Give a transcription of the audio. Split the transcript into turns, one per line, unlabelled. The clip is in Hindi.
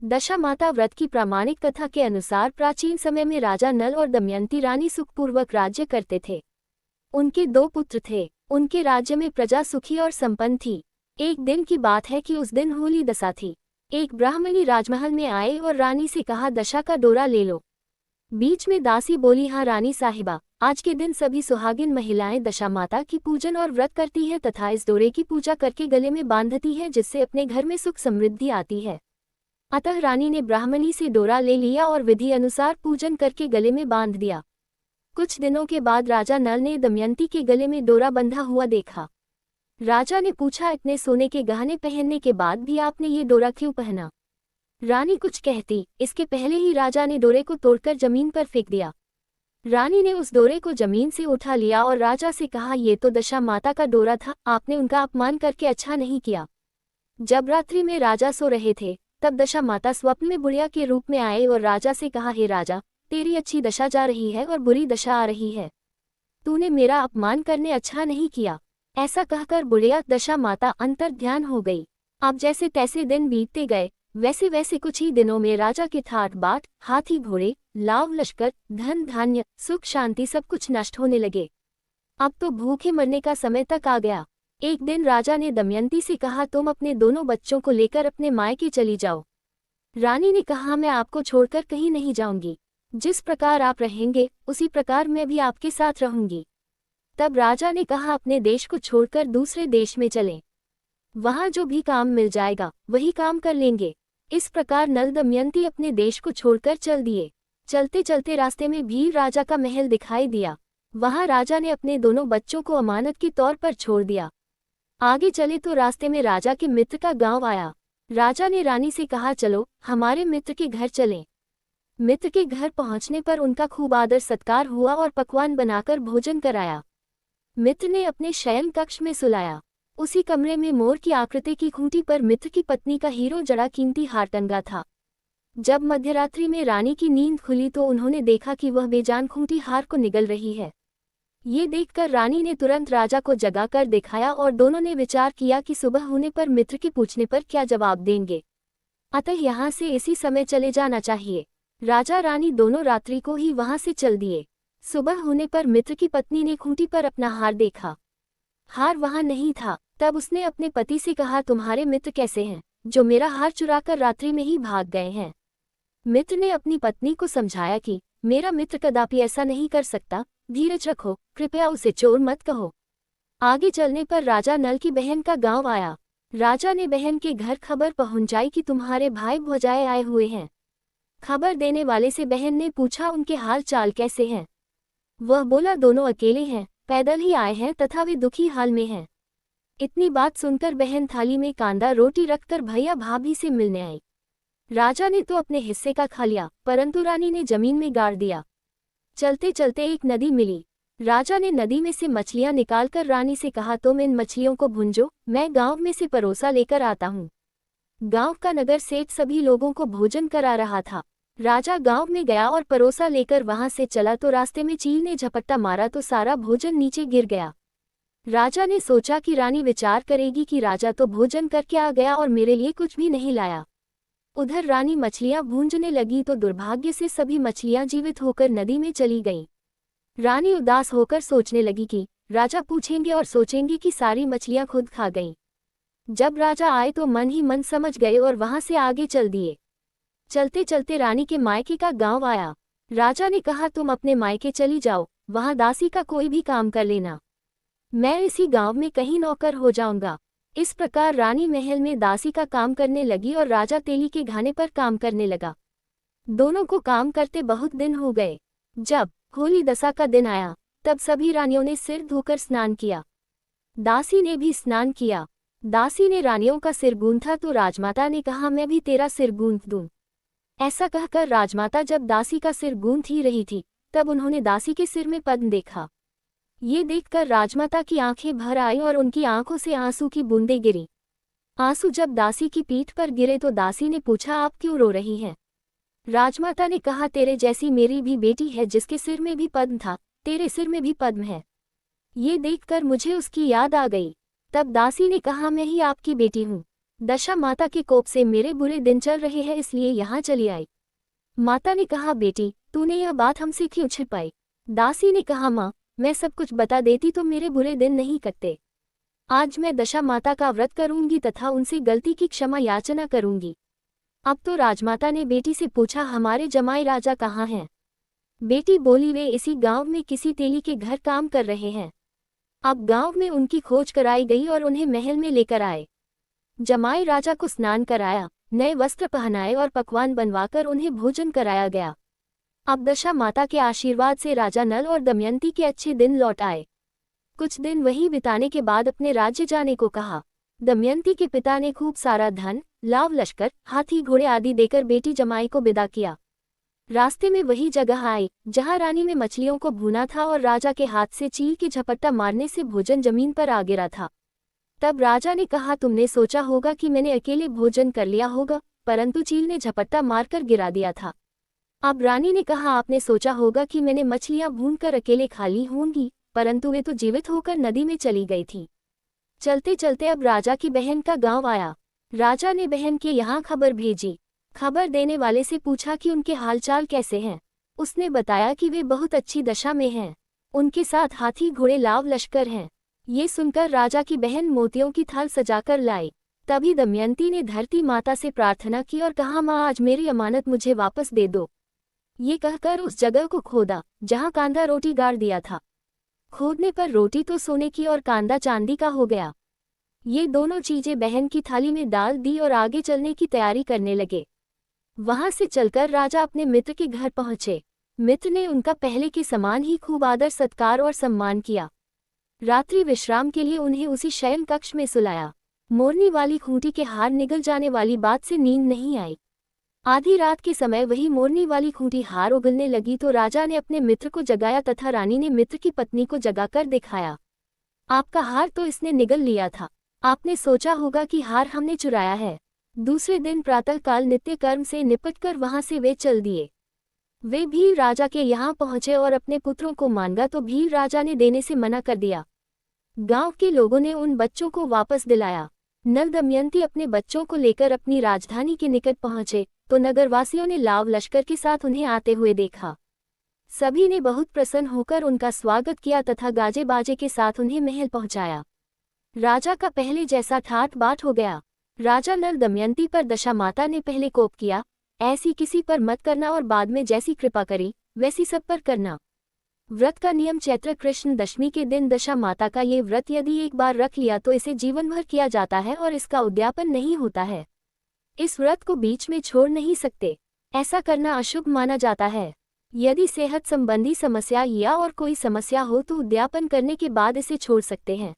दशा माता व्रत की प्रामाणिक कथा के अनुसार प्राचीन समय में राजा नल और दमयंती रानी सुखपूर्वक राज्य करते थे। उनके 2 पुत्र थे। उनके राज्य में प्रजा सुखी और संपन्न थी। एक दिन की बात है कि उस दिन होली दशा थी। एक ब्राह्मणी राजमहल में आए और रानी से कहा, दशा का डोरा ले लो। बीच में दासी बोली, हाँ रानी साहिबा, आज के दिन सभी सुहागिन महिलाएं दशा माता की पूजन और व्रत करती हैं तथा इस डोरे की पूजा करके गले में बांधती हैं, जिससे अपने घर में सुख समृद्धि आती है। अतः रानी ने ब्राह्मणी से डोरा ले लिया और विधि अनुसार पूजन करके गले में बांध दिया। कुछ दिनों के बाद राजा नल ने दमयंती के गले में डोरा बंधा हुआ देखा। राजा ने पूछा, इतने सोने के गहने पहनने के बाद भी आपने ये डोरा क्यों पहना? रानी कुछ कहती, इसके पहले ही राजा ने डोरे को तोड़कर जमीन पर फेंक दिया। रानी ने उस डोरे को जमीन से उठा लिया और राजा से कहा, ये तो दशा माता का डोरा था, आपने उनका अपमान करके अच्छा नहीं किया। जब रात्रि में राजा सो रहे थे, तब दशा माता स्वप्न में बुढ़िया के रूप में आए और राजा से कहा, हे राजा, तेरी अच्छी दशा जा रही है और बुरी दशा आ रही है। तूने मेरा अपमान करने अच्छा नहीं किया। ऐसा कहकर बुढ़िया दशा माता अंतर ध्यान हो गई। अब जैसे तैसे दिन बीतते गए, वैसे वैसे कुछ ही दिनों में राजा के ठाट बाट, हाथी घोड़े, लाव लश्कर, धन धान्य, सुख शांति सब कुछ नष्ट होने लगे। अब तो भूखे मरने का समय तक आ गया। एक दिन राजा ने दमयंती से कहा, तुम अपने दोनों बच्चों को लेकर अपने मायके चली जाओ। रानी ने कहा, मैं आपको छोड़कर कहीं नहीं जाऊंगी। जिस प्रकार आप रहेंगे उसी प्रकार मैं भी आपके साथ रहूंगी। तब राजा ने कहा, अपने देश को छोड़कर दूसरे देश में चलें। वहां जो भी काम मिल जाएगा वही काम कर लेंगे। इस प्रकार नल दमयंती अपने देश को छोड़कर चल दिए। चलते चलते रास्ते में भील राजा का महल दिखाई दिया। वहां राजा ने अपने दोनों बच्चों को अमानत के तौर पर छोड़ दिया। आगे चले तो रास्ते में राजा के मित्र का गांव आया। राजा ने रानी से कहा, चलो हमारे मित्र के घर चलें। मित्र के घर पहुंचने पर उनका खूब आदर सत्कार हुआ और पकवान बनाकर भोजन कराया। मित्र ने अपने शयन कक्ष में सुलाया। उसी कमरे में मोर की आकृति की खूंटी पर मित्र की पत्नी का हीरो जड़ा कीमती हार टंगा था। जब मध्यरात्रि में रानी की नींद खुली तो उन्होंने देखा कि वह बेजान खूंटी हार को निगल रही है। ये देखकर रानी ने तुरंत राजा को जगाकर दिखाया और दोनों ने विचार किया कि सुबह होने पर मित्र के पूछने पर क्या जवाब देंगे। अतः यहाँ से इसी समय चले जाना चाहिए। राजा रानी दोनों रात्रि को ही वहां से चल दिए। सुबह होने पर मित्र की पत्नी ने खूंटी पर अपना हार देखा। हार वहां नहीं था। तब उसने अपने पति से कहा, तुम्हारे मित्र कैसे हैं जो मेरा हार चुराकर रात्रि में ही भाग गए हैं? मित्र ने अपनी पत्नी को समझाया कि मेरा मित्र कदापि ऐसा नहीं कर सकता, धीरज रखो, कृपया उसे चोर मत कहो। आगे चलने पर राजा नल की बहन का गांव आया। राजा ने बहन के घर खबर पहुंचाई कि तुम्हारे भाई भौजाए आए हुए हैं। खबर देने वाले से बहन ने पूछा, उनके हाल चाल कैसे हैं? वह बोला, दोनों अकेले हैं, पैदल ही आए हैं तथा वे दुखी हाल में हैं। इतनी बात सुनकर बहन थाली में कांदा रोटी रखकर भैया भाभी से मिलने आई। राजा ने तो अपने हिस्से का खा लिया, परंतु रानी ने जमीन में गाड़ दिया। चलते चलते एक नदी मिली। राजा ने नदी में से मछलियां निकालकर रानी से कहा, तुम इन मछलियों को भूंजो, मैं गांव में से परोसा लेकर आता हूँ। गांव का नगर सेठ सभी लोगों को भोजन करा रहा था। राजा गांव में गया और परोसा लेकर वहां से चला तो रास्ते में चील ने झपट्टा मारा तो सारा भोजन नीचे गिर गया। राजा ने सोचा कि रानी विचार करेगी कि राजा तो भोजन करके आ गया और मेरे लिए कुछ भी नहीं लाया। उधर रानी मछलियां भूंजने लगी तो दुर्भाग्य से सभी मछलियां जीवित होकर नदी में चली गईं। रानी उदास होकर सोचने लगी कि राजा पूछेंगे और सोचेंगे कि सारी मछलियां खुद खा गईं। जब राजा आए तो मन ही मन समझ गए और वहां से आगे चल दिए। चलते चलते रानी के मायके का गांव आया। राजा ने कहा, तुम अपने मायके चली जाओ, वहां दासी का कोई भी काम कर लेना। मैं इसी गांव में कहीं नौकर हो जाऊंगा। इस प्रकार रानी महल में दासी का काम करने लगी और राजा तेली के घाने पर काम करने लगा। दोनों को काम करते बहुत दिन हो गए। जब होली दशा का दिन आया तब सभी रानियों ने सिर धोकर स्नान किया। दासी ने भी स्नान किया। दासी ने रानियों का सिर गूंथा तो राजमाता ने कहा, मैं भी तेरा सिर गूंथ दूं। ऐसा कहकर राजमाता जब दासी का सिर गूंथ ही रही थी तब उन्होंने दासी के सिर में पद्म देखा। ये देखकर राजमाता की आंखें भर आई और उनकी आंखों से आंसू की बूंदें गिरी। आंसू जब दासी की पीठ पर गिरे तो दासी ने पूछा, आप क्यों रो रही हैं? राजमाता ने कहा, तेरे जैसी मेरी भी बेटी है जिसके सिर में भी पद्म था, तेरे सिर में भी पद्म है। ये देखकर मुझे उसकी याद आ गई। तब दासी ने कहा, मैं ही आपकी बेटी हूँ। दशा माता के कोप से मेरे बुरे दिन चल रहे हैं, इसलिए यहाँ चली आई। माता ने कहा, बेटी तूने यह बात हमसे क्यों छिपाई? दासी ने कहा, माँ मैं सब कुछ बता देती तो मेरे बुरे दिन नहीं कटते। आज मैं दशा माता का व्रत करूंगी तथा उनसे गलती की क्षमा याचना करूंगी। अब तो राजमाता ने बेटी से पूछा, हमारे जमाई राजा कहाँ हैं? बेटी बोली, वे इसी गांव में किसी तेली के घर काम कर रहे हैं। अब गांव में उनकी खोज कराई गई और उन्हें महल में लेकर आए। जमाई राजा को स्नान कराया, नए वस्त्र पहनाए और पकवान बनवाकर उन्हें भोजन कराया गया। अब दशा माता के आशीर्वाद से राजा नल और दमयंती के अच्छे दिन लौट आए। कुछ दिन वहीं बिताने के बाद अपने राज्य जाने को कहा। दमयंती के पिता ने खूब सारा धन, लाव लश्कर, हाथी घोड़े आदि देकर बेटी जमाई को विदा किया। रास्ते में वही जगह आई जहां रानी ने मछलियों को भूना था और राजा के हाथ से चील की झपट्टा मारने से भोजन जमीन पर आ गिरा था। तब राजा ने कहा, तुमने सोचा होगा कि मैंने अकेले भोजन कर लिया होगा, परंतु चील ने झपट्टा मारकर गिरा दिया था। अब रानी ने कहा, आपने सोचा होगा कि मैंने मछलियां भूनकर अकेले खा ली होंगी, परंतु वे तो जीवित होकर नदी में चली गई थी। चलते चलते अब राजा की बहन का गांव आया। राजा ने बहन के यहाँ खबर भेजी। खबर देने वाले से पूछा कि उनके हालचाल कैसे हैं। उसने बताया कि वे बहुत अच्छी दशा में हैं। उनके साथ हाथी घोड़े लाव लश्कर हैं। ये सुनकर राजा की बहन मोतियों की थाल सजाकर लाई। तभी दमयंती ने धरती माता से प्रार्थना की और कहा, माँ आज मेरी अमानत मुझे वापस दे दो। ये कहकर उस जगह को खोदा जहाँ कांदा रोटी गाड़ दिया था। खोदने पर रोटी तो सोने की और कांदा चांदी का हो गया। ये दोनों चीजें बहन की थाली में डाल दी और आगे चलने की तैयारी करने लगे। वहां से चलकर राजा अपने मित्र के घर पहुंचे। मित्र ने उनका पहले के समान ही खूब आदर सत्कार और सम्मान किया। रात्रि विश्राम के लिए उन्हें उसी शयन कक्ष में सुलाया। मोरनी वाली खूंटी के हार निगल जाने वाली बात से नींद नहीं आई। आधी रात के समय वही मोरनी वाली खूंटी हार उगलने लगी तो राजा ने अपने मित्र को जगाया तथा रानी ने मित्र की पत्नी को जगाकर दिखाया, आपका हार तो इसने निगल लिया था। आपने सोचा होगा कि हार हमने चुराया है। दूसरे दिन प्रातःकाल नित्य कर्म से निपटकर वहां से वे चल दिए। वे भील राजा के यहाँ पहुंचे और अपने पुत्रों को मांगा तो भील राजा ने देने से मना कर दिया। गांव के लोगों ने उन बच्चों को वापस दिलाया। नल दमयंती अपने बच्चों को लेकर अपनी राजधानी के निकट पहुंचे तो नगरवासियों ने लाव लश्कर के साथ उन्हें आते हुए देखा। सभी ने बहुत प्रसन्न होकर उनका स्वागत किया तथा गाजे बाजे के साथ उन्हें महल पहुंचाया। राजा का पहले जैसा ठाट बाट हो गया। राजा नल दमयंती पर दशा माता ने पहले कोप किया, ऐसी किसी पर मत करना और बाद में जैसी कृपा करी वैसी सब पर करना। व्रत का नियम चैत्र कृष्ण दशमी के दिन दशा माता का ये व्रत यदि एक बार रख लिया तो इसे जीवन भर किया जाता है और इसका उद्यापन नहीं होता है। इस व्रत को बीच में छोड़ नहीं सकते, ऐसा करना अशुभ माना जाता है। यदि सेहत संबंधी समस्या या और कोई समस्या हो तो उद्यापन करने के बाद इसे छोड़ सकते हैं।